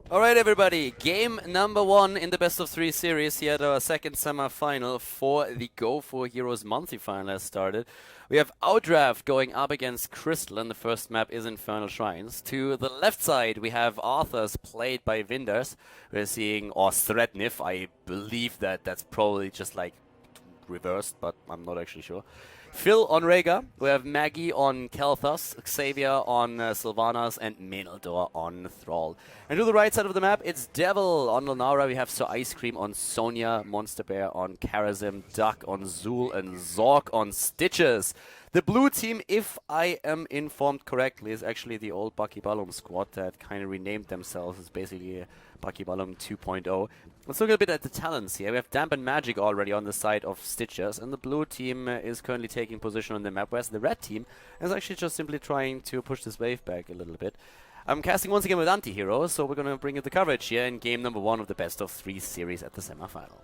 Alright everybody, game number 1 in the best of 3 series here at our second semi-final for the GO4Heroes Monthly Final has started. We have Outdraft going up against Crystal and the first map is Infernal Shrines. To the left side we have Arthas played by Vinders. We're seeing, or Threadnif, I believe that's probably just like reversed, but I'm not actually sure. Phil on Rhaegar, we have Maggie on Kalthas, Xavier on Sylvanas, and Menaldor on Thrall. And to the right side of the map, it's Devil on Lunara. We have Sir Ice Cream on Sonya, Monster Bear on Karazim, Duck on Zul, and Zork on Stitches. The blue team, if I am informed correctly, is actually the old Bucky Ballum squad that kind of renamed themselves as basically Bucky Ballum 2.0. Let's look a bit at the talents here. We have Damp and Magic already on the side of Stitches, and the blue team is currently taking position on the map, whereas the red team is actually just simply trying to push this wave back a little bit. I'm casting once again with AntiHero, so we're going to bring you the coverage here in game number 1 of the best of 3 series at the semi-final.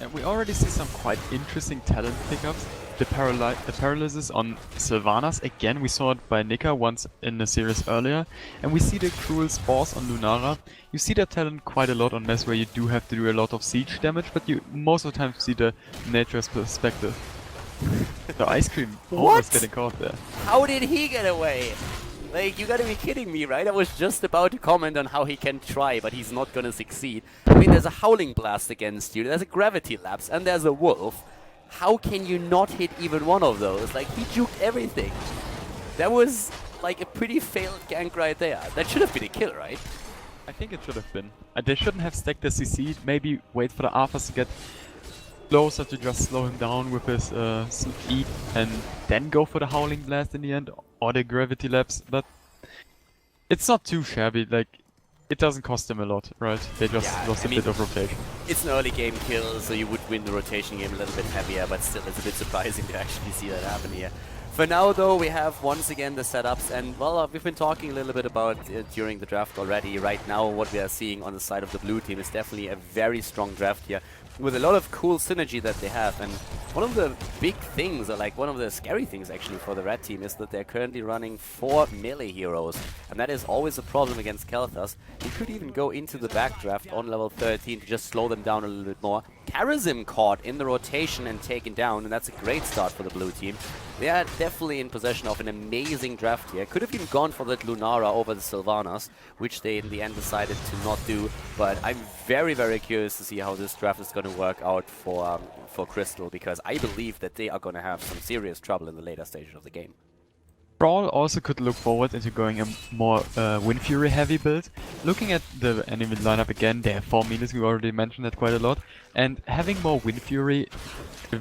And we already see some quite interesting talent pickups. The paralysis on Sylvanas, again we saw it by Nika once in the series earlier. And we see the cruel spores on Lunara. You see that talent quite a lot on Mess where you do have to do a lot of siege damage, but you most of the time see the nature's perspective. The Ice Cream almost getting caught there. How did he get away? Like, you gotta be kidding me, right? I was just about to comment on how he can try, but he's not gonna succeed. I mean, there's a Howling Blast against you, there's a Gravity Lapse, and there's a Wolf. How can you not hit even one of those? Like, he juked everything. That was, like, a pretty failed gank right there. That should have been a kill, right? I think it should have been. They shouldn't have stacked the CC, maybe wait for the Arthas to get closer to just slow him down with his E and then go for the Howling Blast in the end, or the Gravity Lapse, but it's not too shabby, like, it doesn't cost them a lot, right? They just lost a bit of rotation. It's an early game kill, so you would win the rotation game a little bit heavier, but still it's a bit surprising to actually see that happen here. For now, though, we have once again the setups, and well, we've been talking a little bit about it during the draft already. Right now, what we are seeing on the side of the blue team is definitely a very strong draft here, with a lot of cool synergy that they have. And one of the big things, or like one of the scary things actually for the red team, is that they're currently running 4 melee heroes, and that is always a problem against Kalthas. He could even go into the backdraft on level 13 to just slow them down a little bit more. Karazim caught in the rotation and taken down, and that's a great start for the blue team. They are definitely in possession of an amazing draft here. Could have even gone for that Lunara over the Sylvanas, which they in the end decided to not do. But I'm very, very curious to see how this draft is going to work out for Crystal, because I believe that they are going to have some serious trouble in the later stages of the game. Brawl also could look forward into going a more Wind Fury heavy build. Looking at the enemy lineup again, they have 4 melees, we already mentioned that quite a lot. And having more Wind Fury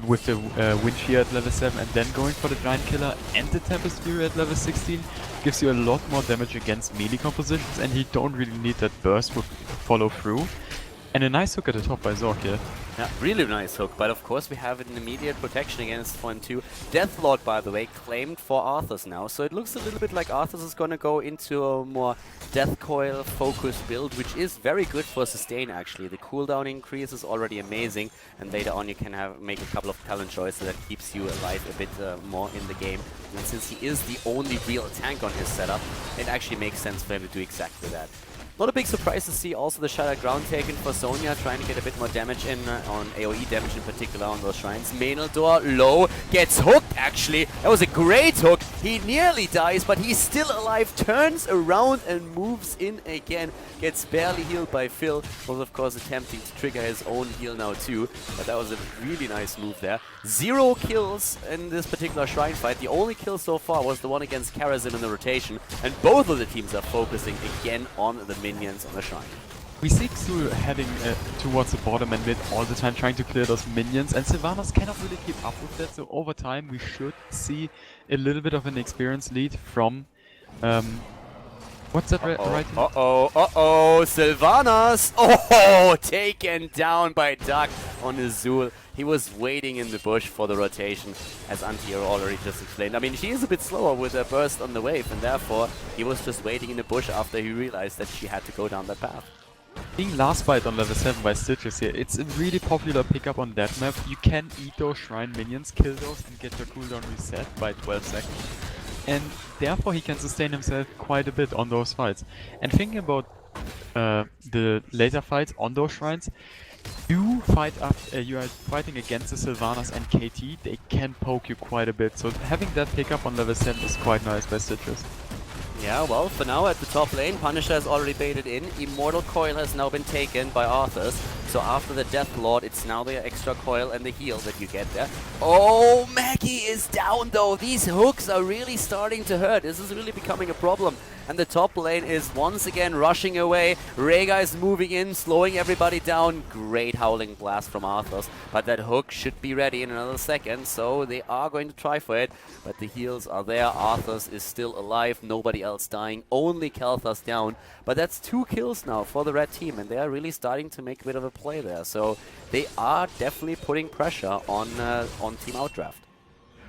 with the Wind Shear at level 7 and then going for the Giant Killer and the Tempest Fury at level 16 gives you a lot more damage against melee compositions, and you don't really need that burst with follow through. And a nice hook at the top by Zork here. Yeah, really nice hook, but of course we have an immediate protection against 1-2. Deathlord, by the way, claimed for Arthas now, so it looks a little bit like Arthas is gonna go into a more Death Coil focused build, which is very good for sustain actually. The cooldown increase is already amazing, and later on you can make a couple of talent choices that keeps you alive a bit more in the game. And since he is the only real tank on his setup, it actually makes sense for him to do exactly that. Not a big surprise to see also the Shattered Ground taken for Sonya, trying to get a bit more damage in, on AoE damage in particular on those shrines. Menaldor low, gets hooked actually. That was a great hook. He nearly dies, but he's still alive, turns around and moves in again. Gets barely healed by Phil, was of course attempting to trigger his own heal now too, but that was a really nice move there. 0 kills in this particular shrine fight. The only kill so far was the one against Karazim in the rotation, and both of the teams are focusing again on the minions on the shrine. We see Xul heading towards the bottom and mid all the time, trying to clear those minions, and Sylvanas cannot really keep up with that, so over time we should see a little bit of an experience lead from what's that right here? Sylvanas! Oh, taken down by Duck on Azul. He was waiting in the bush for the rotation, as AntiHero already just explained. I mean, she is a bit slower with her burst on the wave, and therefore he was just waiting in the bush after he realized that she had to go down that path. Being last bite on level 7 by Stitches here, it's a really popular pickup on that map. You can eat those shrine minions, kill those, and get your cooldown reset by 12 seconds. And therefore he can sustain himself quite a bit on those fights. And thinking about the later fights on those shrines, you fight up. You are fighting against the Sylvanas and KT. They can poke you quite a bit. So having that pickup on level 7 is quite nice by Stitches. Yeah, well, for now at the top lane, Punisher has already baited in. Immortal Coil has now been taken by Arthas. So after the Death Lord, it's now the extra coil and the heal that you get there. Oh, Maggie is down though. These hooks are really starting to hurt. This is really becoming a problem. And the top lane is once again rushing away. Rhaegar is moving in, slowing everybody down. Great Howling Blast from Arthas. But that hook should be ready in another second, so they are going to try for it. But the heals are there. Arthas is still alive. Nobody else dying. Only Kalthas down. But that's 2 kills now for the red team, and they are really starting to make a bit of a play there. So they are definitely putting pressure on Team Outdraft.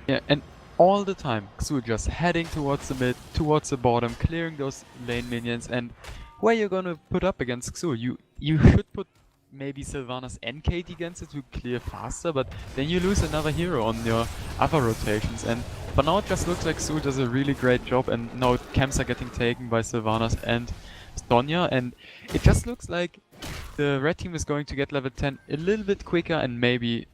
Yeah, and all the time, Xul just heading towards the mid, towards the bottom, clearing those lane minions, and where you're gonna put up against Xul? You should put maybe Sylvanas and KT against it to clear faster, but then you lose another hero on your other rotations, and for now it just looks like Xul does a really great job, and now camps are getting taken by Sylvanas and Sonya, and it just looks like the red team is going to get level 10 a little bit quicker and maybe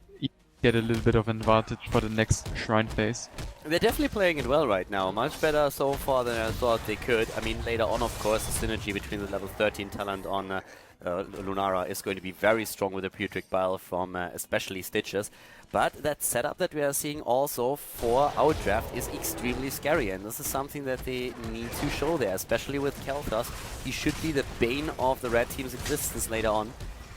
get a little bit of an advantage for the next shrine phase. They're definitely playing it well right now, much better so far than I thought they could. I mean, later on, of course, the synergy between the level 13 talent on Lunara is going to be very strong with the Putrid Bile from especially Stitches. But that setup that we are seeing also for Outdraft is extremely scary, and this is something that they need to show there, especially with Kalthas. He should be the bane of the red team's existence later on.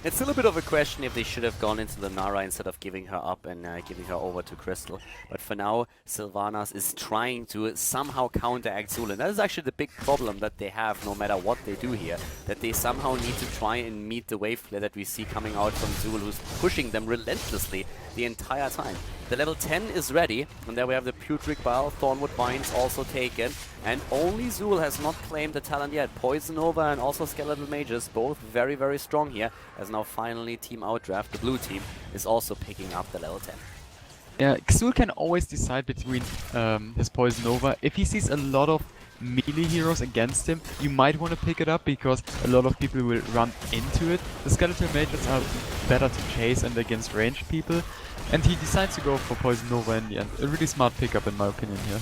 It's still a bit of a question if they should have gone into the Nara instead of giving her up and giving her over to Crystal. But for now, Sylvanas is trying to somehow counteract Xul. And that is actually the big problem that they have no matter what they do here. That they somehow need to try and meet the wave flare that we see coming out from Xul, who's pushing them relentlessly the entire time. The level 10 is ready, and there we have the Putrid Bile, Thornwood Vines also taken, and only Xul has not claimed the talent yet. Poison Nova and also Skeletal Mages, both very, very strong here, as now finally Team Outdraft, the blue team, is also picking up the level 10. Yeah, Xul can always decide between his Poison Nova. If he sees a lot of melee heroes against him, you might want to pick it up because a lot of people will run into it. The Skeletal Mages are better to chase and against ranged people. And he decides to go for Poison Nova in the end. A really smart pickup in my opinion here.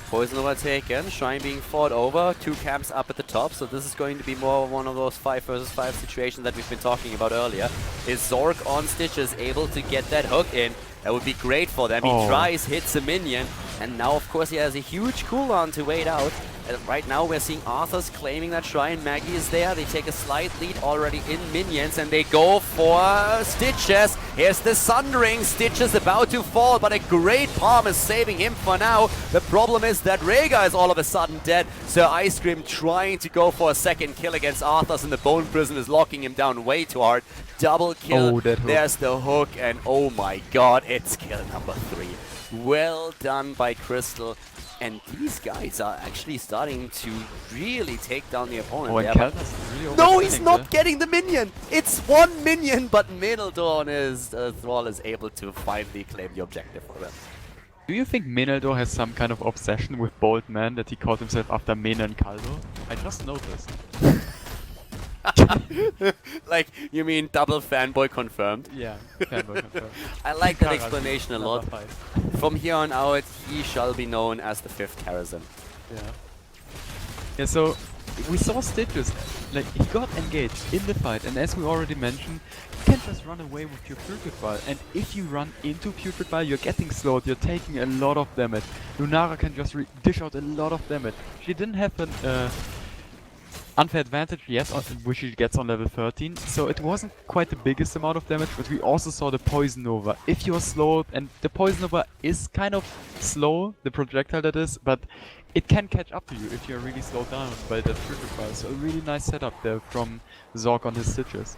Poison Nova taken, Shrine being fought over, 2 camps up at the top, so this is going to be more one of those 5 versus 5 situations that we've been talking about earlier. Is Zork on Stitches able to get that hook in? That would be great for them. He tries, hits a minion, and now of course he has a huge cooldown to wait out. And right now we're seeing Arthas claiming that Shrine. Maggie is there. They take a slight lead already in minions and they go for Stitches. Here's the Sundering. Stitches about to fall, but a great palm is saving him for now. The problem is that Rhaegar is all of a sudden dead. Sir Ice Cream trying to go for a second kill against Arthas, and the Bone Prison is locking him down way too hard. Double kill. There's the hook, and oh my god, it's kill number 3. Well done by Crystal. And these guys are actually starting to really take down the opponent. Oh, yeah, really no, he's not getting the minion! It's 1 minion, but Meneldor is Thrall is able to finally claim the objective for them. Do you think Meneldor has some kind of obsession with Bold Man that he called himself after Mene and Khaldor? I just noticed. Like, you mean double fanboy confirmed? Yeah, fanboy confirmed. I like that explanation a lot. From here on out, he shall be known as the 5th Karazhan. Yeah. Yeah, so we saw Stitches, like, he got engaged in the fight, and as we already mentioned, you can't just run away with your Putrid Bile, and if you run into Putrid Bile, you're getting slowed, you're taking a lot of damage. Lunara can just dish out a lot of damage. She didn't have an unfair advantage yet, which she gets on level 13, so it wasn't quite the biggest amount of damage, but we also saw the Poison Nova. If you're slowed, and the Poison Nova is kind of slow, the projectile that is, but it can catch up to you if you're really slowed down by that Putrid Bile. So a really nice setup there from Zork on his Stitches.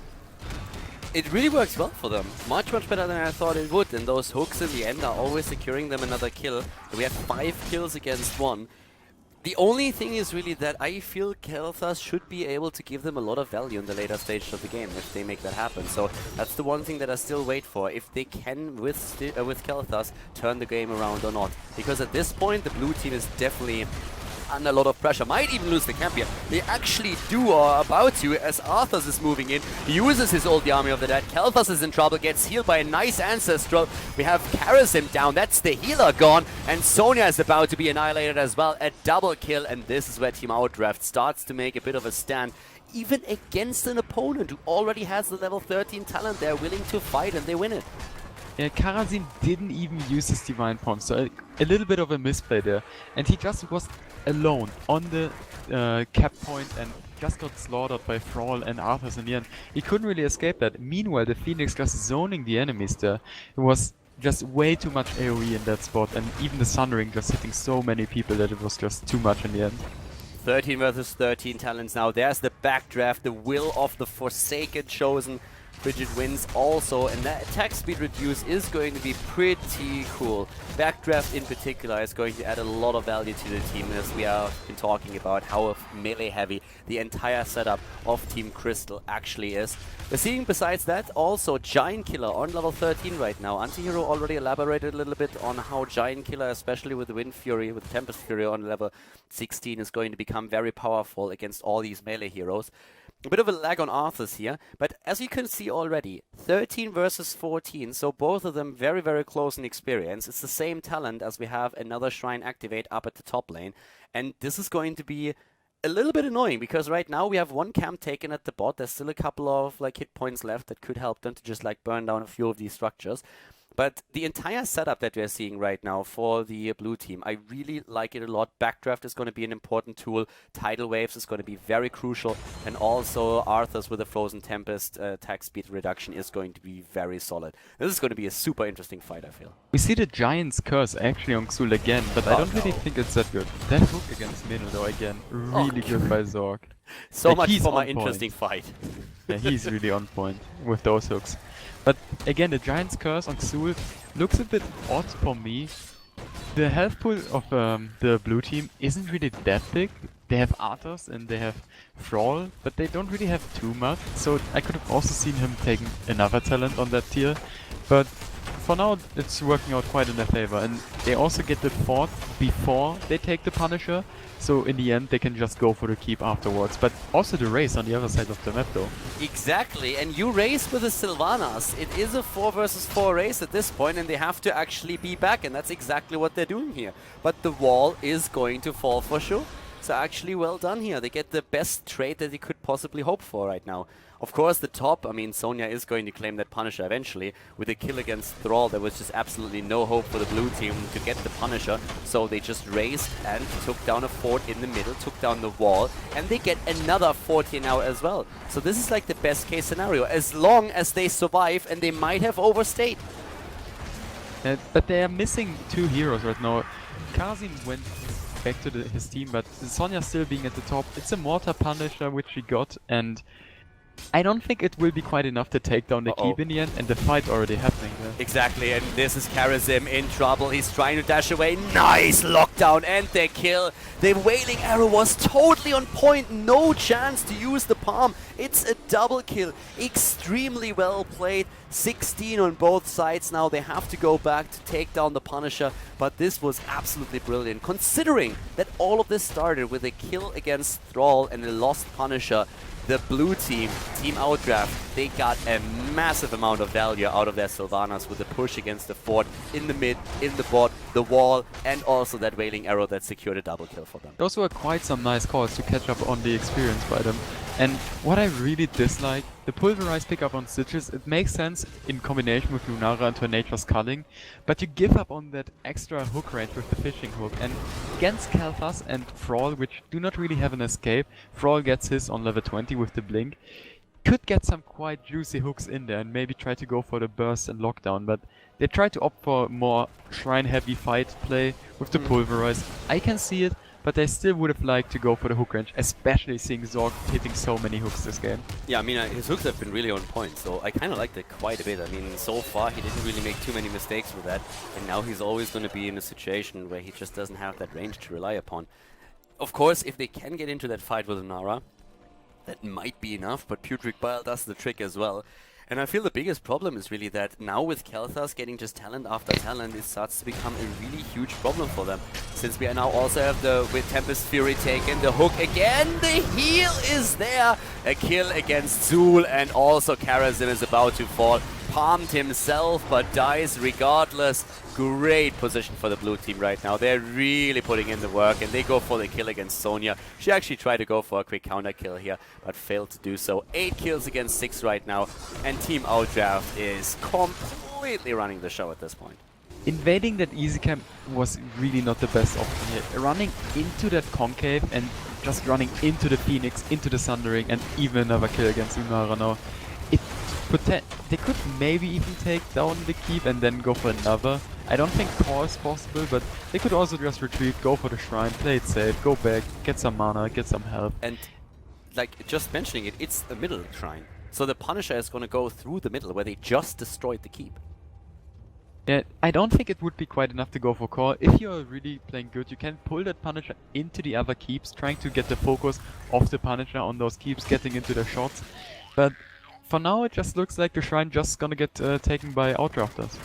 It really works well for them. Much better than I thought it would, and those hooks in the end are always securing them another kill. We have 5 kills against 1. The only thing is really that I feel Kalthas should be able to give them a lot of value in the later stages of the game if they make that happen. So that's the one thing that I still wait for, if they can, with Kalthas, turn the game around or not. Because at this point, the blue team is definitely under a lot of pressure. Might even lose the camp here. They actually do, or are about to, as Arthas is moving in. He uses his ult, the Army of the Dead. Khaldor is in trouble, gets healed by a nice Ancestral. We have Karazim down, that's the healer gone. And Sonya is about to be annihilated as well. A double kill, and this is where Team Outdraft starts to make a bit of a stand. Even against an opponent who already has the level 13 talent, they're willing to fight and they win it. Yeah, Karazim didn't even use his Divine Form, so a little bit of a misplay there. And he just was alone on the cap point and just got slaughtered by Thrall and Arthas in the end. He couldn't really escape that. Meanwhile, the Phoenix just zoning the enemies there. It was just way too much AoE in that spot, and even the Sundering just hitting so many people that it was just too much in the end. 13 versus 13 talents now. There's the backdraft, the will of the Forsaken chosen. Bridget wins also, and that attack speed reduce is going to be pretty cool. Backdraft in particular is going to add a lot of value to the team, as we have been talking about how melee heavy the entire setup of Team Crystal actually is. We're seeing besides that also Giant Killer on level 13 right now. AntiHero already elaborated a little bit on how Giant Killer, especially with the Wind Fury, with Tempest Fury on level 16, is going to become very powerful against all these melee heroes. A bit of a lag on Arthas here, but as you can see already, 13 versus 14, so both of them very, very close in experience. It's the same talent as we have another Shrine Activate up at the top lane, and this is going to be a little bit annoying, because right now we have one camp taken at the bot. There's still a couple of hit points left that could help them to just burn down a few of these structures. But the entire setup that we're seeing right now for the blue team, I really like it a lot. Backdraft is going to be an important tool. Tidal Waves is going to be very crucial. And also Arthas with a Frozen Tempest attack speed reduction is going to be very solid. This is going to be a super interesting fight, I feel. We see the Giant's Curse actually on Xul again, but I don't really think it's that good. That hook against Minnow though again, really good by Zorg. So much for my interesting fight. Yeah, he's really on point with those hooks. But again, the Giant's Curse on Xul looks a bit odd for me. The health pool of the blue team isn't really that big. They have Arthas and they have Thrall, but they don't really have too much. So I could have also seen him taking another talent on that tier. But for now, it's working out quite in their favor. And they also get the fort before they take the Punisher. So in the end, they can just go for the keep afterwards. But also the race on the other side of the map though. Exactly, and you race with the Sylvanas. It is a 4 versus 4 race at this point, and they have to actually be back, and that's exactly what they're doing here. But the wall is going to fall for sure. So actually well done here. They get the best trade that they could possibly hope for right now. Of course, the top, I mean, Sonya is going to claim that Punisher eventually. With a kill against Thrall, there was just absolutely no hope for the blue team to get the Punisher. So they just raced and took down a fort in the middle, took down the wall, and they get another fort here now as well. So this is like the best case scenario, as long as they survive, and they might have overstayed. But they are missing two heroes right now. Kazim went back to his team, but Sonya still being at the top. It's a Mortar Punisher which she got, and I don't think it will be quite enough to take down the keep in the end, and the fight already happening there. Exactly, and this is Karazim in trouble. He's trying to dash away. Nice lockdown and the kill. The Wailing Arrow was totally on point. No chance to use the palm. It's a double kill. Extremely well played. 16 on both sides now. They have to go back to take down the Punisher, but this was absolutely brilliant, considering that all of this started with a kill against Thrall and a lost Punisher. The blue team, Team Outdraft, they got a massive amount of value out of their Sylvanas with the push against the fort, in the mid, in the bot, the wall, and also that Wailing Arrow that secured a double kill for them. Those were quite some nice calls to catch up on the experience by them. And what I really dislike, the Pulverize pickup on Stitches, it makes sense in combination with Lunara and her Nature's Culling, but you give up on that extra hook range with the fishing hook. And against Khaldor and Thrall, which do not really have an escape, Thrall gets his on level 20 with the blink, could get some quite juicy hooks in there and maybe try to go for the burst and lockdown, but they try to opt for more shrine heavy fight play with the Pulverize. I can see it, but I still would have liked to go for the hook range, especially seeing Zorg hitting so many hooks this game. Yeah, I mean, his hooks have been really on point, so I kind of liked it quite a bit. I mean, so far he didn't really make too many mistakes with that, and now he's always going to be in a situation where he just doesn't have that range to rely upon. Of course, if they can get into that fight with Nara, that might be enough, but Putrid Bile does the trick as well. And I feel the biggest problem is really that now with Kel'Thas getting just talent after talent, it starts to become a really huge problem for them. Since we are now also have the with Tempest Fury taken, the hook again, the heal is there! A kill against Zul, and also Karazim is about to fall. Palmed himself, but dies regardless. Great position for the blue team right now. They're really putting in the work, and they go for the kill against Sonya. She actually tried to go for a quick counter kill here, but failed to do so. 8 kills against 6 right now, and Team Outdraft is completely running the show at this point. Invading that easy camp was really not the best option here. Running into that concave and just running into the Phoenix, into the Sundering, and even another kill against Lunara now. They could maybe even take down the keep and then go for another. I don't think core is possible, but they could also just retreat, go for the shrine, play it safe, go back, get some mana, get some health. And like just mentioning it, it's a middle shrine. So the Punisher is going to go through the middle where they just destroyed the keep. Yeah, I don't think it would be quite enough to go for core. If you're really playing good, you can pull that Punisher into the other keeps, trying to get the focus of the Punisher on those keeps, getting into their shots. But for now, it just looks like the shrine just gonna get taken by Outdrafters.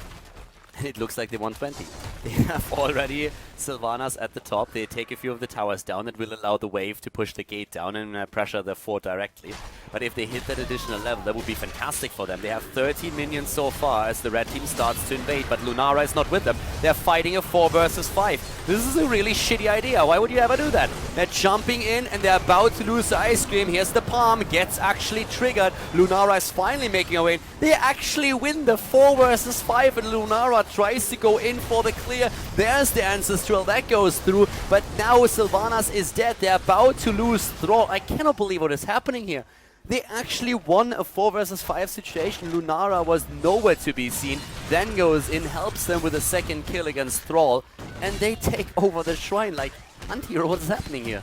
It looks like they want 20. They have already Sylvanas at the top. They take a few of the towers down. It will allow the wave to push the gate down and pressure the fort directly. But if they hit that additional level, that would be fantastic for them. They have 13 minions so far as the red team starts to invade, but Lunara is not with them. They're fighting a 4 versus 5. This is a really shitty idea. Why would you ever do that? They're jumping in and they're about to lose the ice cream. Here's the palm. Gets actually triggered. Lunara is finally making a way in. They actually win the 4 versus 5, and Lunara tries to go in for the clear. There's the Ancestral. That goes through. But now Sylvanas is dead. They're about to lose Thrall. I cannot believe what is happening here. They actually won a 4 versus 5 situation. Lunara was nowhere to be seen. Then goes in, helps them with a second kill against Thrall. And they take over the shrine. Like, AntiHero, what is happening here?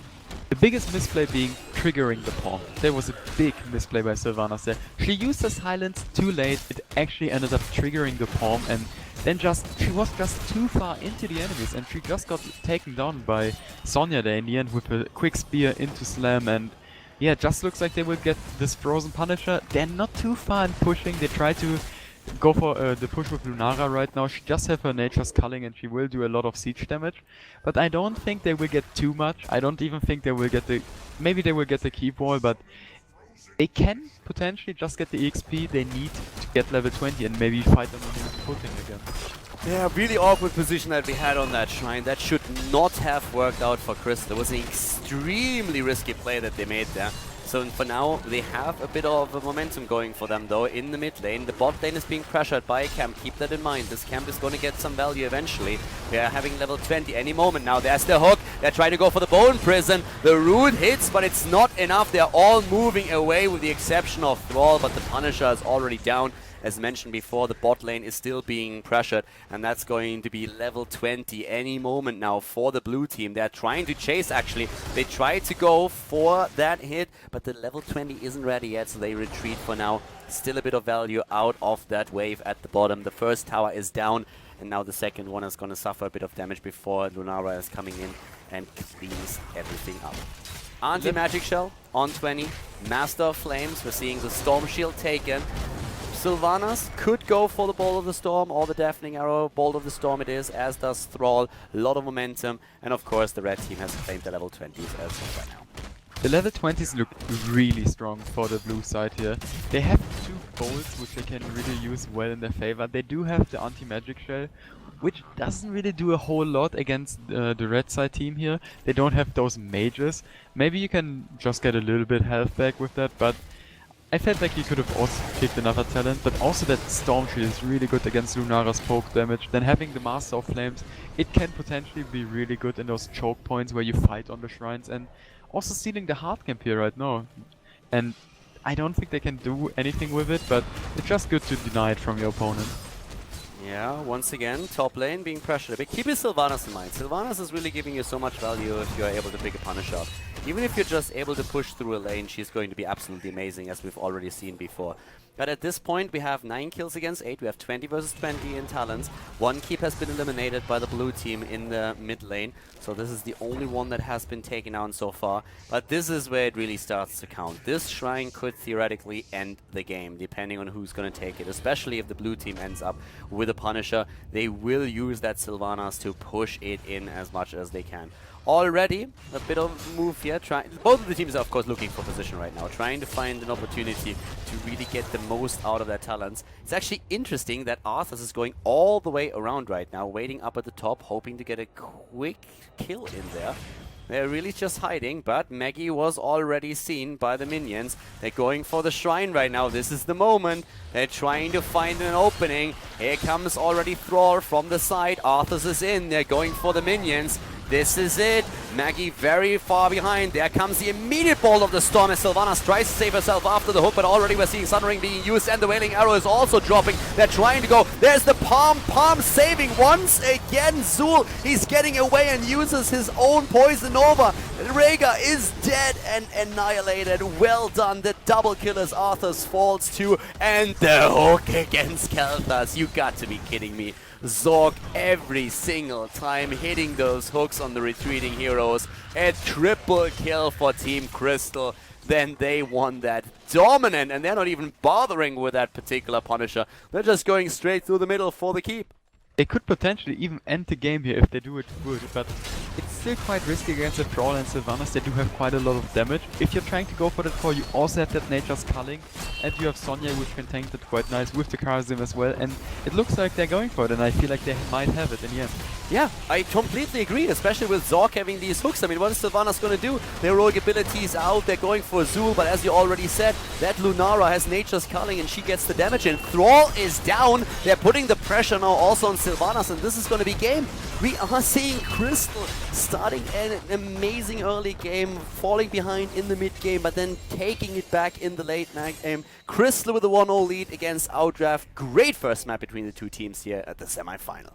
The biggest misplay being triggering the pawn. There was a big misplay by Sylvanas there. She used the silence too late. It actually ended up triggering the pawn, and then she was just too far into the enemies, and she just got taken down by Sonya there in the end with a quick spear into Slam. And yeah, just looks like they will get this frozen Punisher. They're not too far in pushing. They try to go for the push with Lunara right now. She just have her Nature's Culling and she will do a lot of siege damage. But I don't think they will get too much. I don't even think they will get the... Maybe they will get the keep wall, but they can potentially just get the EXP they need to get level 20 and maybe fight on the new footing again. Yeah, really awkward position that we had on that shrine. That should not have worked out for Crystal. It was an extremely risky play that they made there. So for now, they have a bit of a momentum going for them though in the mid lane. The bot lane is being pressured by a camp. Keep that in mind. This camp is going to get some value eventually. We are having level 20 any moment now. There's the hook. They're trying to go for the Bone Prison. The root hits, but it's not enough. They're all moving away with the exception of Thrall, but the Punisher is already down. As mentioned before, the bot lane is still being pressured, and that's going to be level 20 any moment now for the blue team. They're trying to chase, actually. They try to go for that hit, but the level 20 isn't ready yet, so they retreat for now. Still a bit of value out of that wave at the bottom. The first tower is down, and now the second one is going to suffer a bit of damage before Lunara is coming in and cleans everything up. Anti-Magic Shell on 20. Master of Flames. We're seeing the Storm Shield taken. Sylvanas could go for the Bolt of the Storm or the Deafening Arrow. Bolt of the Storm it is, as does Thrall. A lot of momentum, and of course the red team has claimed the level 20s as of right now. The level 20s look really strong for the blue side here. They have 2 bolts which they can really use well in their favor. They do have the anti-magic shell, which doesn't really do a whole lot against the red side team here. They don't have those mages. Maybe you can just get a little bit health back with that, but I felt like he could have also picked another talent, but also that Storm Shield is really good against Lunara's poke damage. Then having the Master of Flames, it can potentially be really good in those choke points where you fight on the shrines, and also stealing the hard camp here right now. And I don't think they can do anything with it, but it's just good to deny it from your opponent. Yeah, once again, top lane being pressured a bit. Keep your Sylvanas in mind. Sylvanas is really giving you so much value if you're able to pick a Punisher up. Even if you're just able to push through a lane, she's going to be absolutely amazing, as we've already seen before. But at this point, we have 9 kills against 8. We have 20 versus 20 in Talons. One keep has been eliminated by the blue team in the mid lane. So this is the only one that has been taken down so far. But this is where it really starts to count. This shrine could theoretically end the game, depending on who's going to take it. Especially if the blue team ends up with a Punisher. They will use that Sylvanas to push it in as much as they can. Already a bit of a move here. Both of the teams are of course looking for position right now, trying to find an opportunity to really get the most out of their talents. It's actually interesting that Arthas is going all the way around right now, waiting up at the top, hoping to get a quick kill in there. They're really just hiding, but Maggie was already seen by the minions. They're going for the shrine right now. This is the moment. They're trying to find an opening. Here comes already Thrall from the side. Arthas is in. They're going for the minions. This is it. Maggie very far behind. There comes the immediate bolt of the storm as Sylvanas tries to save herself after the hook, but already we're seeing Sun Ring being used and the Wailing Arrow is also dropping. They're trying to go. There's the Palm saving once again. Zul, he's getting away and uses his own poison over. Rhaegar is dead and annihilated. Well done. The double kill as Arthas falls too. And the hook against Kel'Thas. You got to be kidding me. Zork every single time hitting those hooks on the retreating heroes. A triple kill for Team Crystal. Then they won that dominant, and they're not even bothering with that particular Punisher. They're just going straight through the middle for the keep. They could potentially even end the game here if they do it good, but it's still quite risky against the Thrall and Sylvanas. They do have quite a lot of damage. If you're trying to go for that core, you also have that Nature's Culling, and you have Sonya, which can tank that quite nice with the Charism as well, and it looks like they're going for it, and I feel like they might have it in the end. Yeah, I completely agree, especially with Zork having these hooks. I mean, what is Sylvanas going to do? Their heroic abilities out, they're going for Zul, but as you already said, that Lunara has Nature's Culling and she gets the damage in. Thrall is down. They're putting the pressure now also on Sylvanas, and this is going to be game. We are seeing Crystal starting an amazing early game, falling behind in the mid game, but then taking it back in the late game. Crystal with a 1-0 lead against Outdraft. Great first map between the two teams here at the semi-final.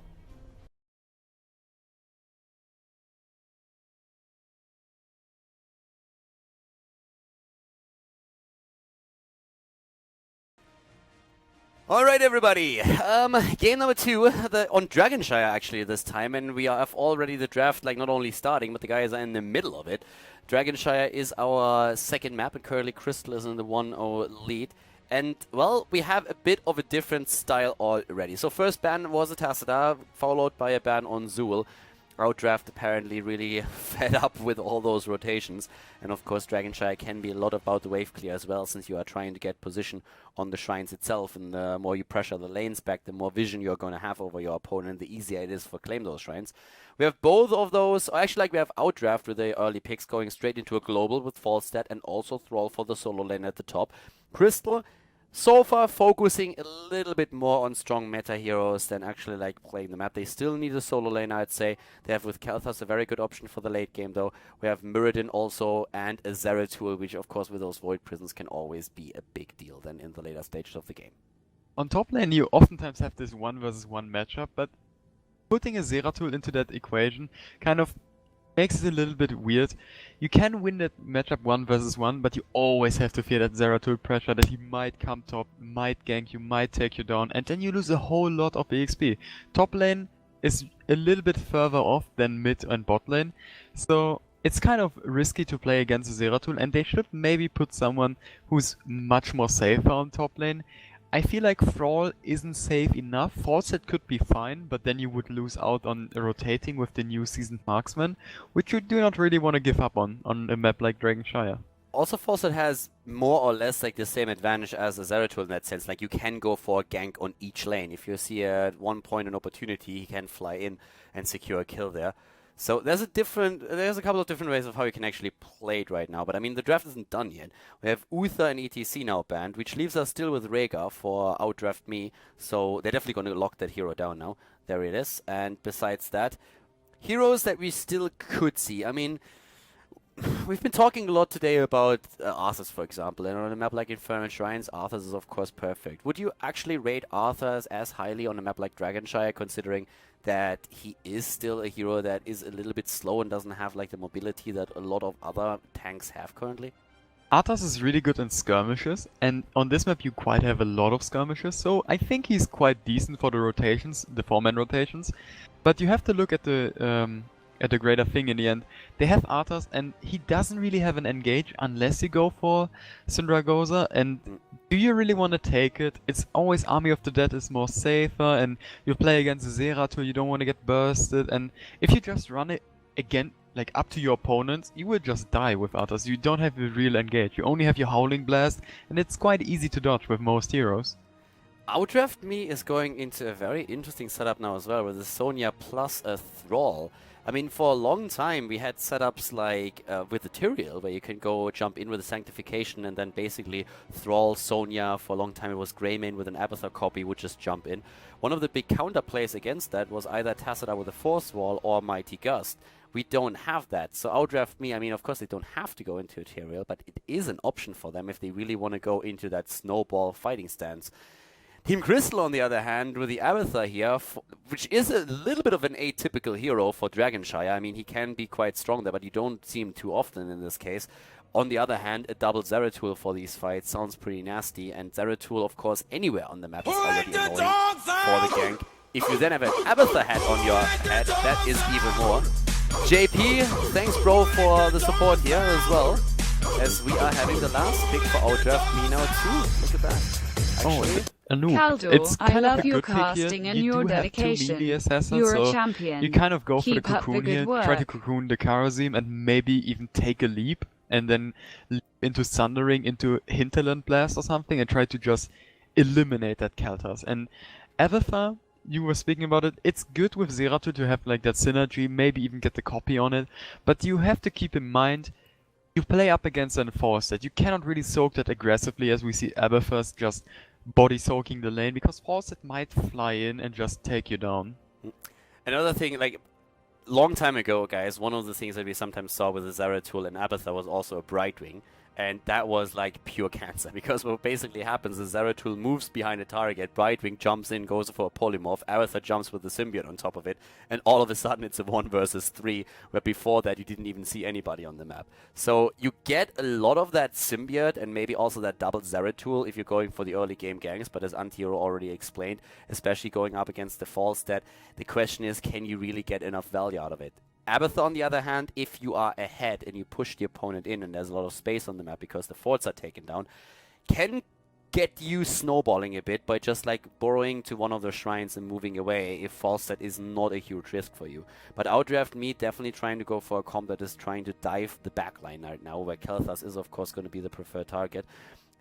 Alright everybody, game number 2 on Dragonshire actually this time, and we have already the draft like not only starting, but the guys are in the middle of it. Dragonshire is our second map and currently Crystal is in the 1-0 lead. And, well, we have a bit of a different style already. So first ban was a Tassadar, followed by a ban on Zul. Outdraft apparently really fed up with all those rotations. And of course Dragonshire can be a lot about the wave clear as well, since you are trying to get position on the shrines itself. And the more you pressure the lanes back, the more vision you're going to have over your opponent, the easier it is for claim those shrines. We have both of those, actually like we have Outdraft with the early picks going straight into a global with Falstad and also Thrall for the solo lane at the top. Crystal so far focusing a little bit more on strong meta heroes than actually like playing the map. They still need a solo lane, I'd say. They have with Kel'Thas a very good option for the late game though. We have Muradin also and a Zeratul, which of course with those Void Prisons can always be a big deal then in the later stages of the game. On top lane you oftentimes have this 1 versus 1 matchup, but putting a Zeratul into that equation kind of makes it a little bit weird. You can win that matchup 1 versus 1, but you always have to fear that Zeratul pressure, that he might come top, might gank you, might take you down, and then you lose a whole lot of EXP. Top lane is a little bit further off than mid and bot lane, so it's kind of risky to play against Zeratul, and they should maybe put someone who's much more safer on top lane. I feel like Thrall isn't safe enough. Falstad could be fine, but then you would lose out on rotating with the new seasoned marksman, which you do not really want to give up on a map like Dragonshire. Also, Falstad has more or less like the same advantage as a Zeratul in that sense. Like you can go for a gank on each lane. If you see at one point an opportunity, he can fly in and secure a kill there. So there's a couple of different ways of how you can actually play it right now. But I mean, the draft isn't done yet. We have Uther and ETC now banned, which leaves us still with Rhaegar for Outdraft me. So they're definitely going to lock that hero down now. There it is. And besides that, heroes that we still could see. I mean, we've been talking a lot today about Arthas, for example. And on a map like Infernal Shrines, Arthas is of course perfect. Would you actually rate Arthas as highly on a map like Dragonshire, considering that he is still a hero that is a little bit slow and doesn't have like the mobility that a lot of other tanks have currently? Arthas is really good in skirmishes, and on this map you quite have a lot of skirmishes, so I think he's quite decent for the rotations, the 4-man rotations. But you have to look at the greater thing in the end. They have Arthas, and he doesn't really have an engage unless you go for Syndragosa, and do you really want to take it? It's always Army of the Dead is more safer, and you play against Zeratul, you don't want to get bursted, and if you just run it again, like up to your opponents, you will just die with Arthas. You don't have a real engage. You only have your Howling Blast, and it's quite easy to dodge with most heroes. Outdraft Me is going into a very interesting setup now as well, with a Sonya plus a Thrall. I mean, for a long time we had setups like with the Tyrael, where you can go jump in with a Sanctification and then basically Thrall, Sonya. For a long time it was Greymane with an Abathur copy would just jump in. One of the big counter plays against that was either Tassadar with a Force Wall or Mighty Gust. We don't have that, so Outdraft Me, I mean, of course they don't have to go into a Tyrael, but it is an option for them if they really want to go into that snowball fighting stance. Team Crystal, on the other hand, with the Abathur here, which is a little bit of an atypical hero for Dragonshire. I mean, he can be quite strong there, but you don't see him too often in this case. On the other hand, a double Zeratul for these fights sounds pretty nasty, and Zeratul, of course, anywhere on the map is already annoying for the gank. If you then have an Abathur hat on your head, that is even more. JP, thanks bro for the support here as well, as we are having the last pick for Outdraft Me now too. Look at that. Actually, Khaldor, it's kind I love of a your good pick here. casting and You your do have two dedication. melee assassins, You're a so champion. you kind of go for the Keep up the cocoon good here, try to work. cocoon the Karazim and maybe even take a leap and then leap into Sundering, into Hinterland Blast or something and try to just eliminate that Keltas. And Abathur, you were speaking about it, it's good with Zeratul to have like that synergy, maybe even get the copy on it, but you have to keep in mind you play up against an Enforced that you cannot really soak that aggressively as we see Abathur's just body soaking the lane, because Fawcett might fly in and just take you down. another thing, like, long time ago, guys, one of the things that we sometimes saw with the Zeratul and Abathur was also a Brightwing. And that was like pure cancer, because what basically happens is Zeratul moves behind a target, Brightwing jumps in, goes for a polymorph, Abathur jumps with the symbiote on top of it, and all of a sudden it's a 1 versus 3, where before that you didn't even see anybody on the map. So you get a lot of that symbiote and maybe also that double Zeratul if you're going for the early game ganks, but as AntiHero already explained, especially going up against the False Stat, the question is, can you really get enough value out of it? Abathur, on the other hand, if you are ahead and you push the opponent in and there's a lot of space on the map because the forts are taken down, can get you snowballing a bit by just like borrowing to one of the shrines and moving away if Falstad is not a huge risk for you. But Outdraft Me definitely trying to go for a comp that is trying to dive the backline right now, where Kel'Thas is of course going to be the preferred target.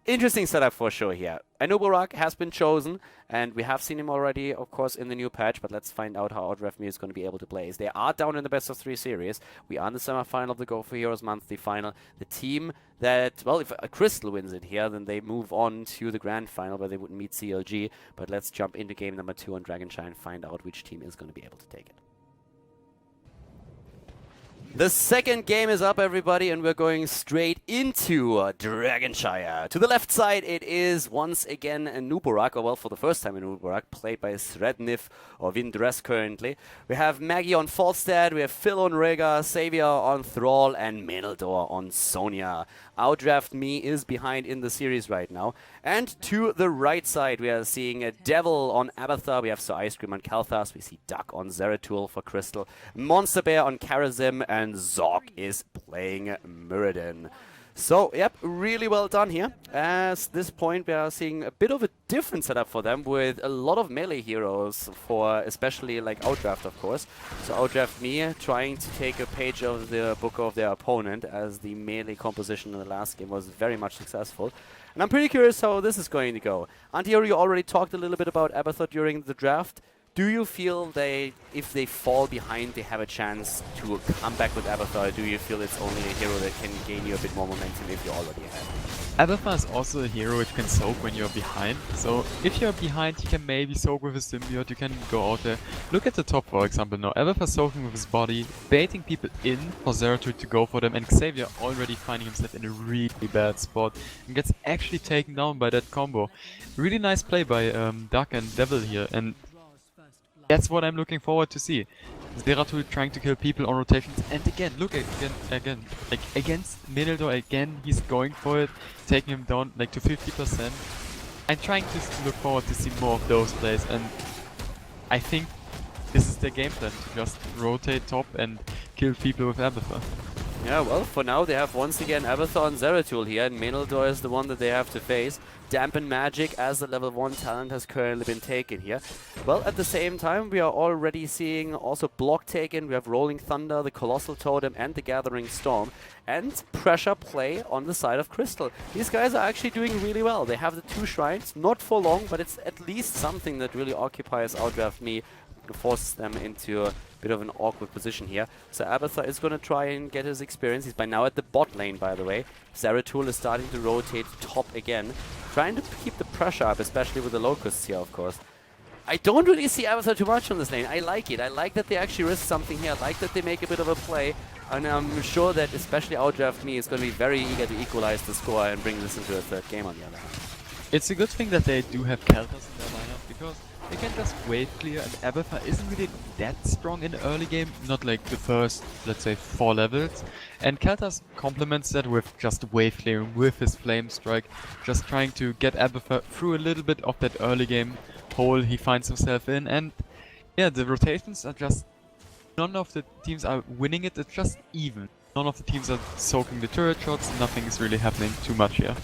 Interesting setup for sure here. Anubarak has been chosen, and we have seen him already, of course, in the new patch, but let's find out how Outdraft Me is going to be able to blaze. They are down in the best of 3 series. We are in the semi-final of the GO4Heroes Monthly Final. The team that, well, if Crystal wins it here, then they move on to the grand final where they would meet CLG. But let's jump into game number 2 on Dragonshire and find out which team is going to be able to take it. The second game is up, everybody, and we're going straight into Dragonshire. To the left side, it is once again Anubarak, or well, for the first time Anubarak, played by Srednif or Vindres currently. We have Maggie on Falstad, we have Phil on Rhaegar, Xavier on Thrall, and Menel'dor on Sonya. Outdraft Me is behind in the series right now. And to the right side, we are seeing a Devil on Abathur, we have Sir Ice Cream on Kel'Thas, we see Duck on Zeratul for Crystal, Monster Bear on Karazim, and Zork is playing Muradin. So, yep, really well done here. At this point, we are seeing a bit of a different setup for them with a lot of melee heroes for especially like Outdraft, of course. So Outdraft Me trying to take a page of the book of their opponent, as the melee composition in the last game was very much successful. And I'm pretty curious how this is going to go. AntiHero, you already talked a little bit about Abathur during the draft. Do you feel if they fall behind, they have a chance to come back with Abathur? Do you feel it's only a hero that can gain you a bit more momentum if you're already ahead? Abathur is also a hero which can soak when you're behind. So if you're behind, you can maybe soak with a symbiote, you can go out there. Look at the top, for example, now. Abathur soaking with his body, baiting people in for Zeratul to go for them, and Xavier already finding himself in a really bad spot and gets actually taken down by that combo. Really nice play by Duck and Devil here, and That's what I'm looking forward to see. Zeratul trying to kill people on rotations, and again, look again, like against Meneldo again, he's going for it, taking him down like to 50%. I'm trying to look forward to see more of those plays, and I think this is their game plan, to just rotate top and kill people with Abathur. Yeah, well, for now they have once again Abathur and Zeratul here, and Meneldo is the one that they have to face. Dampen Magic as the level 1 talent has currently been taken here. Well, at the same time, we are already seeing also block taken. We have Rolling Thunder, the Colossal Totem, and the Gathering Storm. And pressure play on the side of Crystal. These guys are actually doing really well. They have the 2 shrines, not for long, but it's at least something that really occupies Outdraft Me, forces them into a bit of an awkward position here. So Abathur is going to try and get his experience. He's by now at the bot lane, by the way. Zeratul is starting to rotate top again, trying to keep the pressure up, especially with the Locusts here, of course. I don't really see Abathur too much on this lane. I like it. I like that they actually risk something here. I like that they make a bit of a play. And I'm sure that especially Outdraft Me is going to be very eager to equalize the score and bring this into a third game on the other hand. It's a good thing that they do have Keltas in their lineup, because they can just wave clear, and Abathur isn't really that strong in the early game, not like the first, let's say, 4 levels. And Keltas complements that with just wave clearing, with his Flame Strike, just trying to get Abathur through a little bit of that early game hole he finds himself in. And yeah, the rotations are just, none of the teams are winning it, it's just even. None of the teams are soaking the turret shots, nothing is really happening too much here.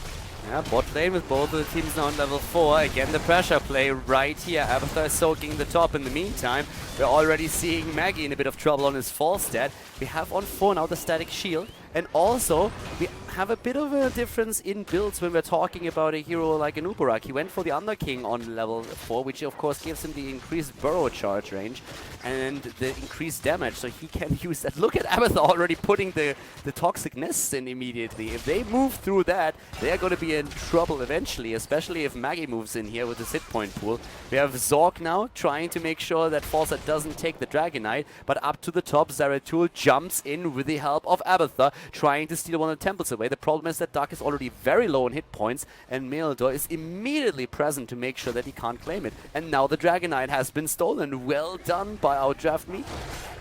Yeah, bot lane with both of the teams now on level 4. Again, the pressure play right here. Abathur is soaking the top. In the meantime, we're already seeing Maggie in a bit of trouble on his fall stat. We have on 4 now the static shield. And also, we have a bit of a difference in builds when we're talking about a hero like an Uberak. He went for the Underking on level 4, which of course gives him the increased burrow charge range and the increased damage, so he can use that. Look at Abathur already putting the toxic nests in immediately. If they move through that, they are going to be in trouble eventually, especially if Maggie moves in here with his hit point pool. We have Zork now trying to make sure that Falstad doesn't take the Dragon Knight, but up to the top, Zeratul jumps in with the help of Abathur, trying to steal one of the temples away. The problem is that Duck is already very low on hit points, and Meneldo is immediately present to make sure that he can't claim it. And now the Dragon Knight has been stolen. Well done by Outdraft Me.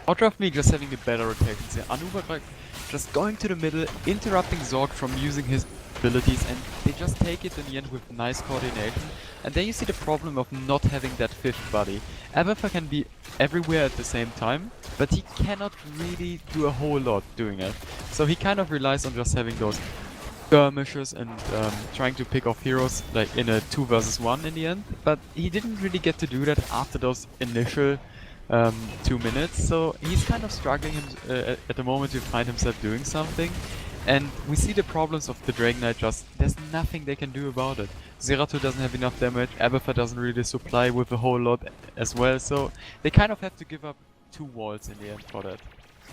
Outdraft Me just having the better rotations here. Anubarak just going to the middle, interrupting Zork from using his abilities, and they just take it in the end with nice coordination. And then you see the problem of not having that 5th buddy. Abathur can be everywhere at the same time, but he cannot really do a whole lot doing it. So he kind of relies on just having those skirmishes and trying to pick off heroes like in a 2 versus 1 in the end. But he didn't really get to do that after those initial 2 minutes, so he's kind of struggling at the moment to find himself doing something. And we see the problems of the Dragon Knight, just there's nothing they can do about it. Zeratul doesn't have enough damage, Abathur doesn't really supply with a whole lot as well, so they kind of have to give up 2 walls in the end for that.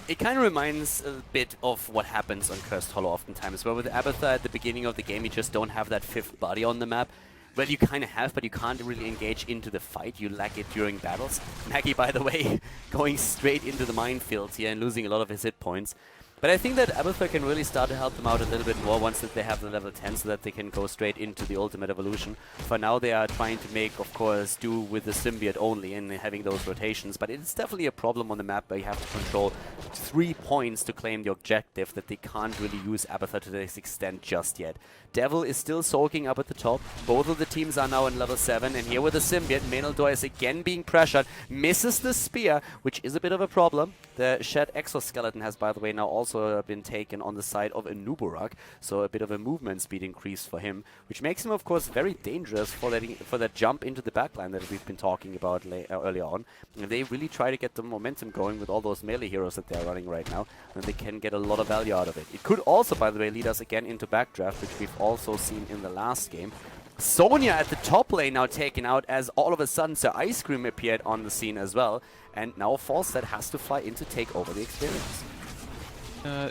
It kind of reminds a bit of what happens on Cursed Hollow oftentimes, where with Abathur at the beginning of the game you just don't have that 5th body on the map. Well, you kind of have, but you can't really engage into the fight. You lack it during battles. Maggie, by the way, going straight into the minefields here and losing a lot of his hit points. But I think that Abathur can really start to help them out a little bit more once that they have the level 10, so that they can go straight into the ultimate evolution. For now they are trying to make, of course, do with the symbiote only and having those rotations, but it's definitely a problem on the map where you have to control 3 points to claim the objective, that they can't really use Abathur to this extent just yet. Devil is still soaking up at the top. Both of the teams are now in level 7, and here with the symbiote, Meneldo is again being pressured, misses the spear, which is a bit of a problem. The shed exoskeleton has, by the way, now also been taken on the side of Anubarak, so a bit of a movement speed increase for him, which makes him, of course, very dangerous for that jump into the backline that we've been talking about earlier on. And they really try to get the momentum going with all those melee heroes that they're running right now, and they can get a lot of value out of it. It could also, by the way, lead us again into backdraft, which we've also seen in the last game. Sonya at the top lane now taken out, as all of a sudden Sir Ice Cream appeared on the scene as well, and now Falstad has to fly in to take over the experience.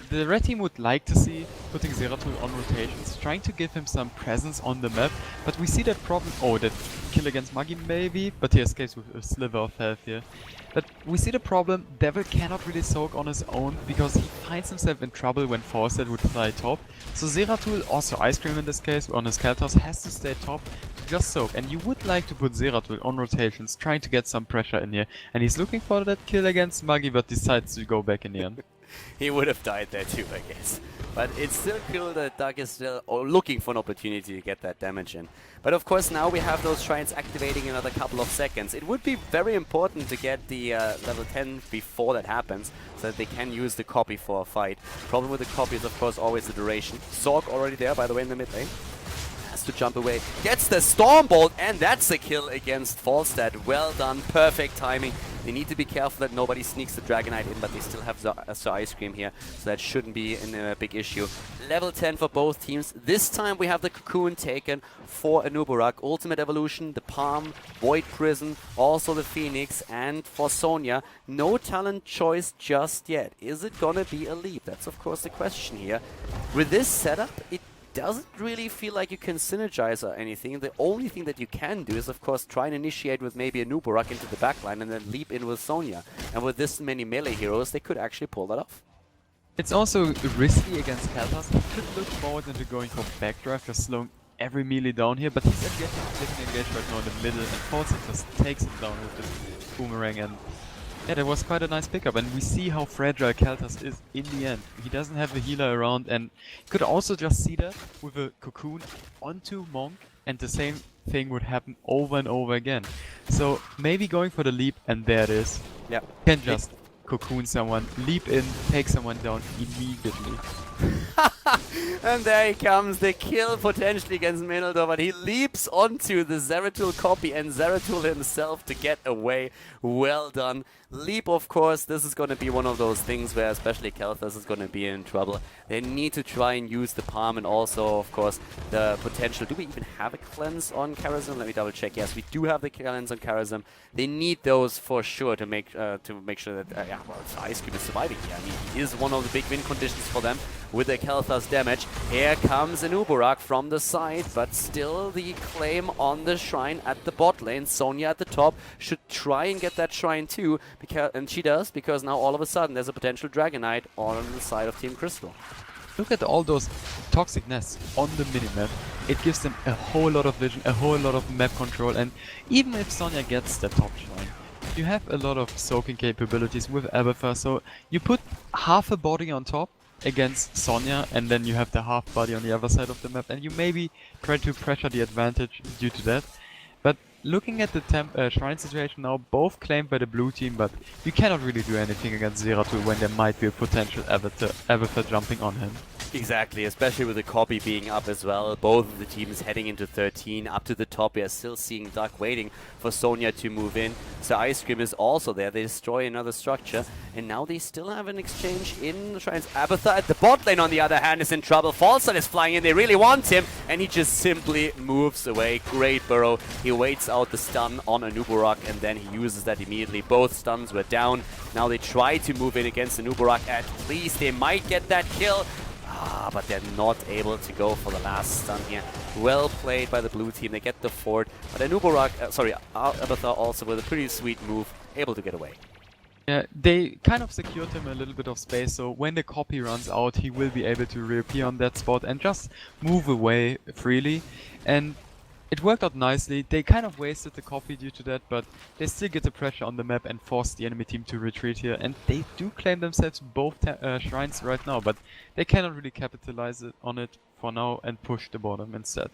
The red team would like to see putting Zeratul on rotations, trying to give him some presence on the map, but we see that problem. Oh, that kill against Magi maybe, but he escapes with a sliver of health here. But we see the problem, Devil cannot really soak on his own, because he finds himself in trouble when Falstad would fly top. So Zeratul, also Ice Cream in this case, on his Keltos, has to stay top, just soak. And you would like to put Zeratul on rotations, trying to get some pressure in here. And he's looking for that kill against Muggy, but decides to go back in the end. He would have died there too, I guess. But it's still cool that Doug is still looking for an opportunity to get that damage in. But of course now we have those shrines activating in another couple of seconds. It would be very important to get the level 10 before that happens, so that they can use the copy for a fight. Problem with the copy is of course always the duration. Zorg already there, by the way, in the mid lane. Has to jump away. Gets the Stormbolt, and that's a kill against Falstad. Well done, perfect timing. They need to be careful that nobody sneaks the Dragonite in, but they still have Sir Ice Cream here, so that shouldn't be a big issue. Level 10 for both teams. This time we have the Cocoon taken for Anubarak. Ultimate Evolution, the Palm, Void Prison, also the Phoenix, and for Sonya, no talent choice just yet. Is it gonna be a leap? That's of course the question here. With this setup, it doesn't really feel like you can synergize or anything. The only thing that you can do is, of course, try and initiate with maybe a Nubarak into the backline and then leap in with Sonya. And with this many melee heroes, they could actually pull that off. It's also risky against Kalthas. He could look forward into going for backdraft, just slowing every melee down here, but he's getting engaged right now in the middle, and Falstad just takes him down with this boomerang. And yeah, that was quite a nice pickup, and we see how fragile Kalthas is in the end. He doesn't have the healer around, and you could also just see that with a Cocoon onto Monk, and the same thing would happen over and over again. So maybe going for the leap, and there it is. Yeah. Can just Cocoon someone, leap in, take someone down immediately. And there he comes, the kill potentially against Minotaur, but he leaps onto the Zeratul copy and Zeratul himself to get away. Well done. Leap, of course, this is going to be one of those things where especially Kalthas is going to be in trouble. They need to try and use the Palm and also, of course, the potential. Do we even have a cleanse on Karazhan? Let me double check. Yes, we do have the cleanse on Karazhan. They need those for sure to make sure that, yeah, well, Ice Cube is surviving here. I mean, he is one of the big win conditions for them with the Kalthas damage. Here comes an Uburak from the side, but still the claim on the shrine at the bot lane. Sonya at the top should try and get that shrine too, and she does, because now all of a sudden there's a potential Dragonite on the side of Team Crystal. Look at all those toxic nests on the minimap. It gives them a whole lot of vision, a whole lot of map control, and even if Sonya gets the top shrine, you have a lot of soaking capabilities with Abathur, so you put half a body on top against Sonya, and then you have the half body on the other side of the map, and you maybe try to pressure the advantage due to that. But looking at the shrine situation now, both claimed by the blue team, but you cannot really do anything against Zeratul when there might be a potential Abathur jumping on him. Exactly, especially with the copy being up as well. Both of the teams heading into 13, up to the top. We are still seeing Duck waiting for Sonya to move in. So Ice Cream is also there. They destroy another structure. And now they still have an exchange in the shrines. Abathur at the bot lane, on the other hand, is in trouble. Falstad is flying in. They really want him. And he just simply moves away. Great burrow. He waits out the stun on Anubarak, and then he uses that immediately. Both stuns were down. Now they try to move in against Anubarak. At least they might get that kill. But they're not able to go for the last stun here. Well played by the blue team. They get the fort. But Abathur also with a pretty sweet move, able to get away. Yeah, they kind of secured him a little bit of space, so when the copy runs out, he will be able to reappear on that spot and just move away freely. And it worked out nicely. They kind of wasted the copy due to that, but they still get the pressure on the map and force the enemy team to retreat here. And they do claim themselves both shrines right now, but they cannot really capitalize on it for now and push the bottom instead.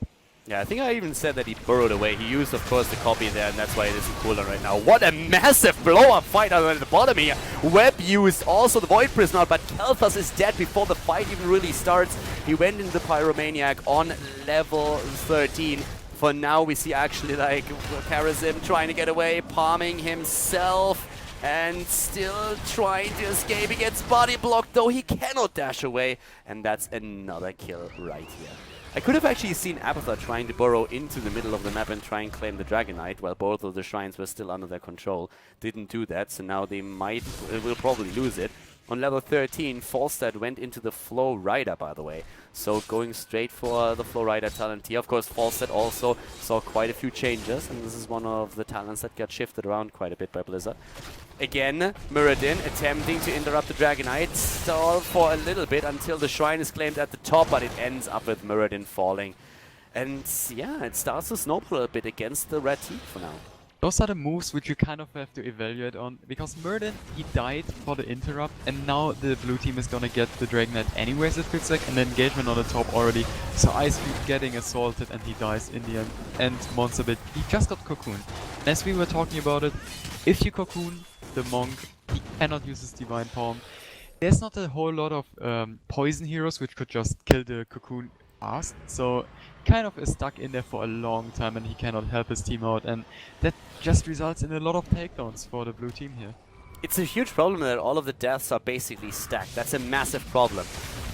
Yeah, I think I even said that he burrowed away. He used, of course, the copy there, and that's why it isn't cooldown right now. What a massive blow-up fight out at the bottom here. Web used, also the Void Prisoner, but Kalthas is dead before the fight even really starts. He went into the Pyromaniac on level 13. For now, we see actually like Karazhan trying to get away, palming himself, and still trying to escape. He gets body blocked, though he cannot dash away, and that's another kill right here. I could have actually seen Abathur trying to burrow into the middle of the map and try and claim the Dragonite while both of the shrines were still under their control. Didn't do that, so now they will probably lose it. On level 13, Falstad went into the Flow Rider, by the way. So going straight for the Flow Rider talent here. Of course, Falstad also saw quite a few changes, and this is one of the talents that got shifted around quite a bit by Blizzard. Again, Muradin attempting to interrupt the Dragonite. Stall for a little bit until the shrine is claimed at the top, but it ends up with Muradin falling. And yeah, it starts to snowball a bit against the red team for now. Those are the moves which you kind of have to evaluate on, because Murden, he died for the interrupt, and now the blue team is gonna get the Dragon Knight anyways, it feels like, and the engagement on the top already. So Ice Cube getting assaulted and he dies in the end. And Monster Bit, he just got cocooned. And as we were talking about it, if you cocoon the Monk, he cannot use his Divine Palm. There's not a whole lot of poison heroes which could just kill the cocoon fast, so kind of is stuck in there for a long time and he cannot help his team out, and that just results in a lot of takedowns for the blue team here. It's a huge problem that all of the deaths are basically stacked. That's a massive problem.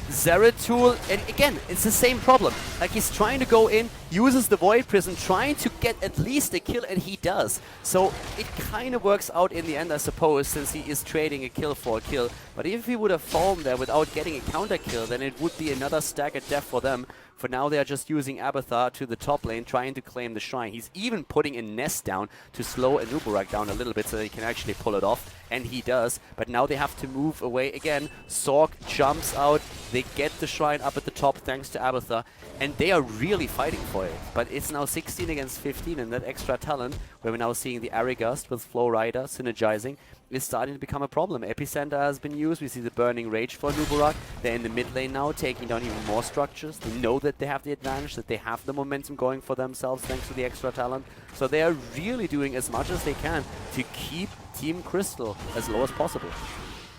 Zeratul, and again, it's the same problem. Like, he's trying to go in, uses the Void Prison, trying to get at least a kill, and he does. So it kind of works out in the end, I suppose, since he is trading a kill for a kill. But if he would have fallen there without getting a counter kill, then it would be another staggered death for them. For now, they are just using Abathar to the top lane, trying to claim the shrine. He's even putting a nest down to slow Anubarak down a little bit so that he can actually pull it off. And he does. But now they have to move away again. Sorg jumps out. They get the shrine up at the top thanks to Abathar. And they are really fighting for it. But it's now 16 against 15, and that extra talent, where we're now seeing the Arigast with Flow Rider synergizing, is starting to become a problem. Epicenter has been used. We see the Burning Rage for Nubarak. They're in the mid lane now, taking down even more structures. They know that they have the advantage, that they have the momentum going for themselves thanks to the extra talent. So they are really doing as much as they can to keep Team Crystal as low as possible.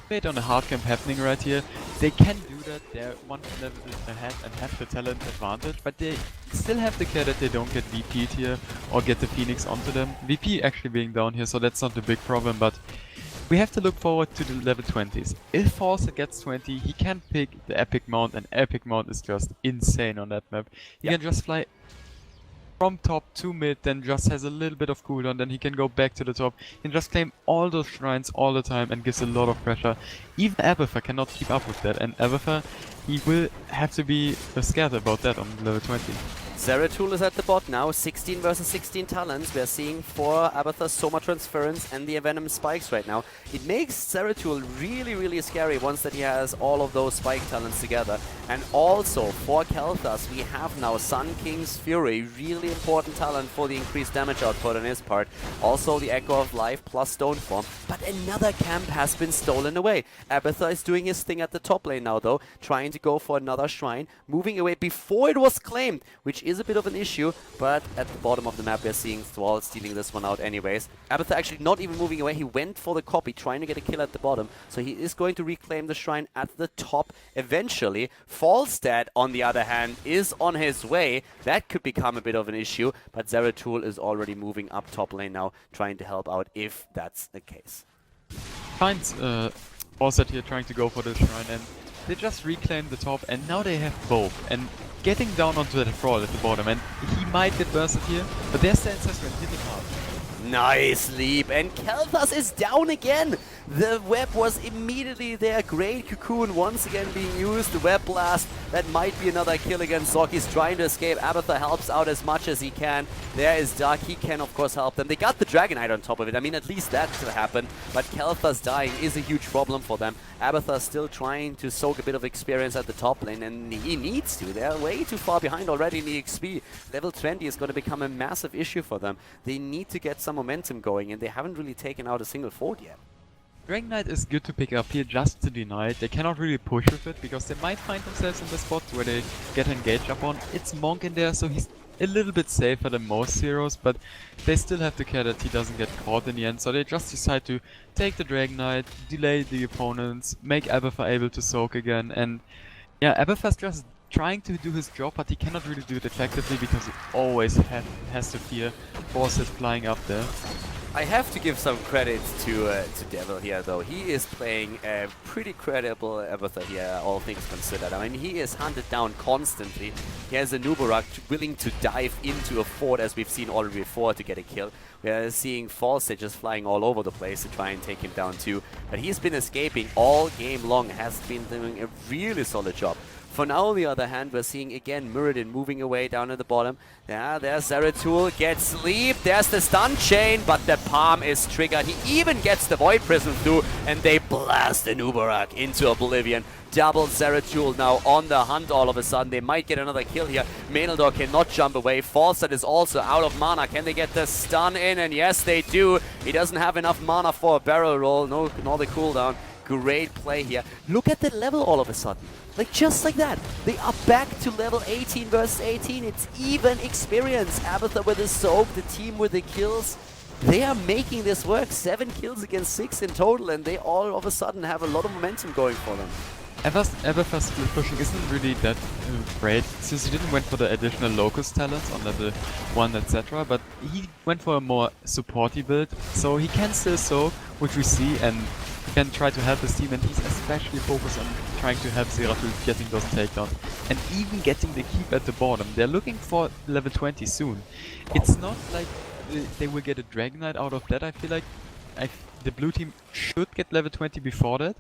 Wait on the hard camp happening right here. They can do that, they're one level ahead and have the talent advantage, but they still have to care that they don't get VP'd here or get the Phoenix onto them. VP actually being down here, so that's not the big problem, but we have to look forward to the level 20s. If Fawcett gets 20, he can pick the Epic Mount, and Epic Mount is just insane on that map. He can just fly from top to mid, then just has a little bit of cooldown, then he can go back to the top. He can just claim all those shrines all the time and gives a lot of pressure. Even Abathar cannot keep up with that, and Abathar, he will have to be scared about that on level 20. Zeratul is at the bot now, 16 versus 16 talents. We are seeing for Abathar Soma Transference and the Venom Spikes right now. It makes Zeratul really, really scary once that he has all of those spike talents together. And also for Kel'Thas, we have now Sun King's Fury, really important talent for the increased damage output on his part. Also the Echo of Life plus Stone Form. But another camp has been stolen away. Abathar is doing his thing at the top lane now though, trying to go for another shrine, moving away before it was claimed, which is a bit of an issue, but at the bottom of the map we're seeing Thrall stealing this one out anyways. Abathar actually not even moving away, he went for the copy, trying to get a kill at the bottom, so he is going to reclaim the shrine at the top eventually. Falstad, on the other hand, is on his way. That could become a bit of an issue, but Zeratul is already moving up top lane now, trying to help out if that's the case. Finds Fawcett here trying to go for the shrine, and they just reclaim the top, and now they have both. And getting down onto the Thrall at the bottom, and he might get bursted here, but there's the ancestor hitting hard. Nice leap, and Kel'Thas is down again. The web was immediately there. Great Cocoon once again being used. The web blast, that might be another kill against Zork. He's trying to escape. Abathar helps out as much as he can. There is Dark. He can of course help them. They got the Dragon Knight on top of it. I mean, at least that could happen. But Kel'Thas dying is a huge problem for them. Abathar still trying to soak a bit of experience at the top lane, and he needs to. They're way too far behind already in the XP. Level 20 is going to become a massive issue for them. They need to get some momentum going, and they haven't really taken out a single fort yet. Dragon Knight is good to pick up here just to deny it. They cannot really push with it because they might find themselves in the spot where they get engaged upon. It's Monk in there, so he's a little bit safer than most heroes, but they still have to care that he doesn't get caught in the end, so they just decide to take the Dragon Knight, delay the opponents, make Abathar able to soak again, and yeah, Abathar's just trying to do his job, but he cannot really do it effectively because he always has to fear Fawcett flying up there. I have to give some credit to Devil here, though. He is playing a pretty credible Abathar here, all things considered. I mean, he is hunted down constantly. He has a Nubarak willing to dive into a fort, as we've seen already before, to get a kill. We are seeing Falstad just flying all over the place to try and take him down too. But he's been escaping all game long, has been doing a really solid job. For now, on the other hand, we're seeing again Muradin moving away down at the bottom. Yeah, there's Zeratul, gets leap, there's the stun chain, but the palm is triggered. He even gets the Void Prism through, and they blast the Nubarak into oblivion. Double Zeratul now on the hunt all of a sudden. They might get another kill here. Menaldor cannot jump away. Falstad is also out of mana. Can they get the stun in? And yes, they do. He doesn't have enough mana for a barrel roll, nor the cooldown. Great play here. Look at the level all of a sudden. Like, just like that. They are back to level 18 versus 18. It's even experience. Abathur with the soak, the team with the kills. They are making this work. 7 kills against 6 in total, and they all of a sudden have a lot of momentum going for them. Abathur's split pushing isn't really that great, since he didn't went for the additional Locust talents on level 1, etc. But he went for a more supporty build, so he can still soak, which we see, and he can try to help his team, and he's especially focused on trying to help Zeratul getting those takedowns, and even getting the keep at the bottom. They're looking for level 20 soon. It's not like they will get a Dragon Knight out of that. I feel like the blue team should get level 20 before that,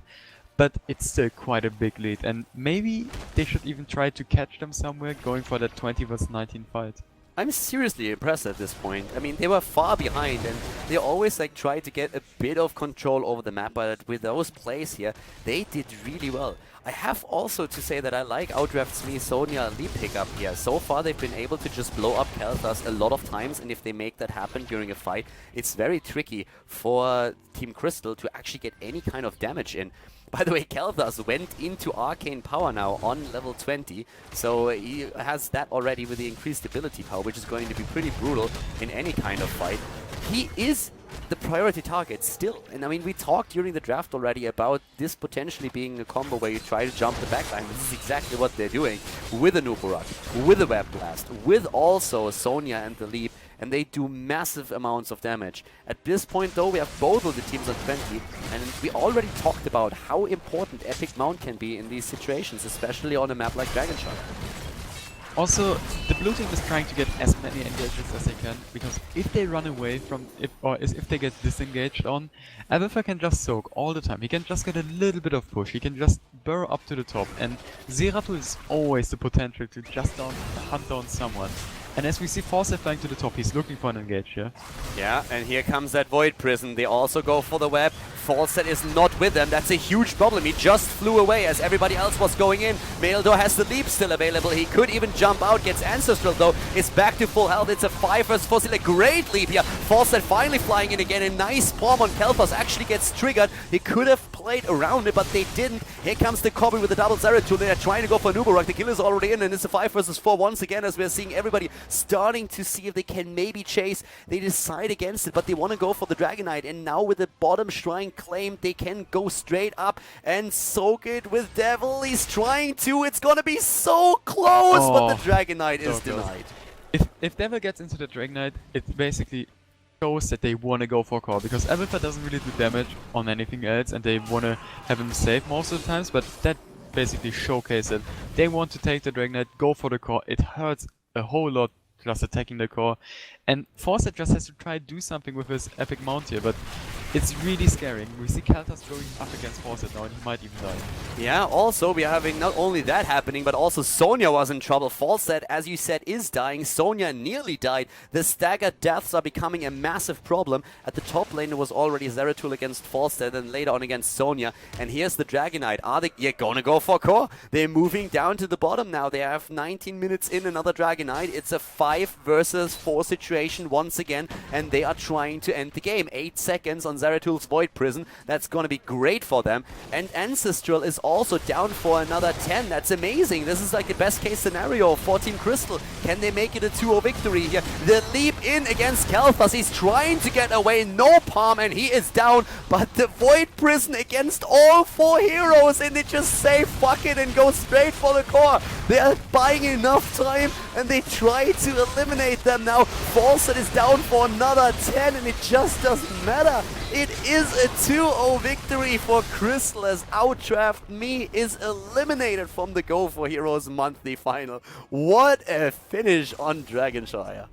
but it's still quite a big lead, and maybe they should even try to catch them somewhere, going for that 20 vs 19 fight. I'm seriously impressed at this point. I mean, they were far behind, and they always like try to get a bit of control over the map, but with those plays here, they did really well. I have also to say that I like Outdraft's Sonya leap pickup here. So far, they've been able to just blow up Kalthas a lot of times, and if they make that happen during a fight, it's very tricky for Team Crystal to actually get any kind of damage in. By the way, Kalthas went into Arcane Power now on level 20, so he has that already with the increased ability power, which is going to be pretty brutal in any kind of fight. He is the priority target still, and I mean, we talked during the draft already about this potentially being a combo where you try to jump the backline. This is exactly what they're doing with a Nubarak, with a Web Blast, with also Sonya and the leap, and they do massive amounts of damage. At this point though, we have both of the teams on 20, and we already talked about how important Epic Mount can be in these situations, especially on a map like Dragonshire. Also, the blue team is trying to get as many engagements as they can, because if they run away from, if they get disengaged on, Abathur can just soak all the time. He can just get a little bit of push, he can just burrow up to the top, and Zeratul is always the potential to just hunt down someone. And as we see Falstad flying to the top, he's looking for an engage here. Yeah, and here comes that Void Prison. They also go for the web. Falstad is not with them. That's a huge problem. He just flew away as everybody else was going in. Menaldor has the leap still available. He could even jump out, gets Ancestral though. Is back to full health. It's a 5 vs 4 still a great leap here. Falstad finally flying in again. A nice palm on Kalthas actually gets triggered. He could have played around it, but they didn't. Here comes the Cobby with the double Zeratul. They are trying to go for Nubarak. The kill is already in, and it's a 5 vs 4 once again, as we're seeing everybody starting to see if they can maybe chase. They decide against it, but they want to go for the Dragon Knight, and now with the bottom shrine claimed, they can go straight up and soak it with Devil. He's trying to. It's gonna be so close, but the Dragon Knight is denied. If Devil gets into the Dragon Knight, it basically shows that they want to go for core, because Abathur doesn't really do damage on anything else, and they want to have him safe most of the times, but that basically showcases it. They want to take the Dragon Knight, go for the core. It hurts a whole lot just attacking the core, and Falstad just has to try to do something with his epic mount here, but it's really scary. We see Kalthas going up against Falstad now, and he might even die. Yeah, also we are having not only that happening, but also Sonya was in trouble. Falstad, as you said, is dying. Sonya nearly died. The staggered deaths are becoming a massive problem. At the top lane, it was already Zeratul against Falstad, and later on against Sonya. And here's the Dragon Knight. Are they gonna go for core? They're moving down to the bottom now. They have 19 minutes in another Dragon Knight. It's a 5 vs 4 situation once again, and they are trying to end the game. 8 seconds on Zeratul's Void Prison. That's going to be great for them. And Ancestral is also down for another 10. That's amazing. This is like the best case scenario for Team Crystal. Can they make it a 2-0 victory here? The leap in against Kalthas. He's trying to get away. No palm, and he is down. But the Void Prison against all 4 heroes, and they just say fuck it and go straight for the core. They are buying enough time, and they try to eliminate them now. Falstad is down for another 10, and it just doesn't matter. It is a 2-0 victory for Crystal, as Outdraft is eliminated from the GO4Heroes Monthly Final. What a finish on Dragonshire.